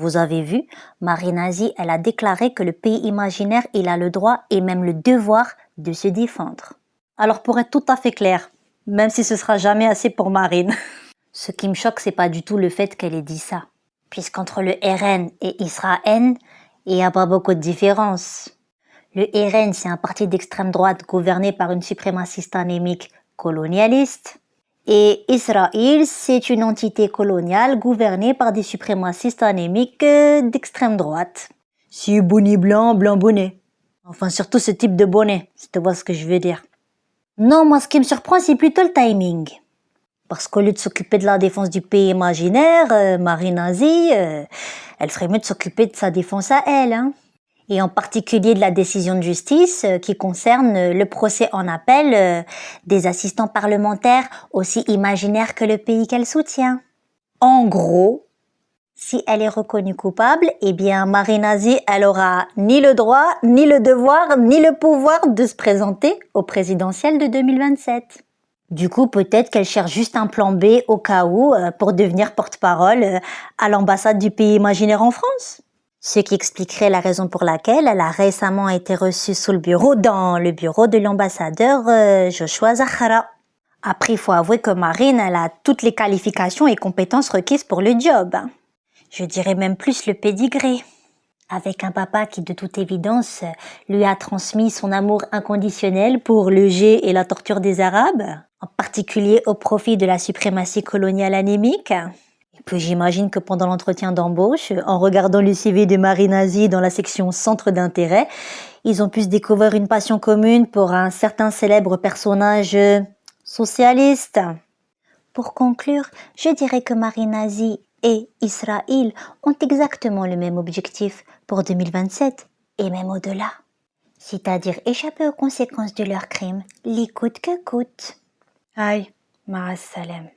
Vous avez vu, Marie Nazie, elle a déclaré que le pays imaginaire, il a le droit et même le devoir de se défendre. Alors pour être tout à fait clair, même si ce sera jamais assez pour Marine, ce qui me choque, c'est pas du tout le fait qu'elle ait dit ça. Puisqu'entre le RN et Israël, il n'y a pas beaucoup de différence. Le RN, c'est un parti d'extrême droite gouverné par une suprémaciste anémique colonialiste. Et Israël, c'est une entité coloniale gouvernée par des suprémacistes anémiques d'extrême droite. C'est bonnet blanc, blanc bonnet. Enfin, surtout ce type de bonnet, si tu vois ce que je veux dire. Non, moi, ce qui me surprend, c'est plutôt le timing. Parce qu'au lieu de s'occuper de la défense du pays imaginaire, Marie Nazie, elle ferait mieux de s'occuper de sa défense à elle, hein. Et en particulier de la décision de justice qui concerne le procès en appel des assistants parlementaires aussi imaginaires que le pays qu'elle soutient. En gros, si elle est reconnue coupable, eh bien Marie Nazie, elle aura ni le droit, ni le devoir, ni le pouvoir de se présenter au présidentiel de 2027. Du coup, peut-être qu'elle cherche juste un plan B au cas où pour devenir porte-parole à l'ambassade du pays imaginaire en France. Ce qui expliquerait la raison pour laquelle elle a récemment été reçue dans le bureau de l'ambassadeur Joshua Zahara. Après, il faut avouer que Marine, elle a toutes les qualifications et compétences requises pour le job. Je dirais même plus le pédigré. Avec un papa qui, de toute évidence, lui a transmis son amour inconditionnel pour le jet et la torture des Arabes, en particulier au profit de la suprématie coloniale anémique. Et puis j'imagine que pendant l'entretien d'embauche, en regardant le CV de Marie Nazie dans la section centre d'intérêt, ils ont pu se découvrir une passion commune pour un certain célèbre personnage socialiste. Pour conclure, je dirais que Marie Nazie et Israël ont exactement le même objectif pour 2027 et même au-delà. C'est-à-dire échapper aux conséquences de leurs crimes, les coûte que coûte. Aïe, ma'as salam.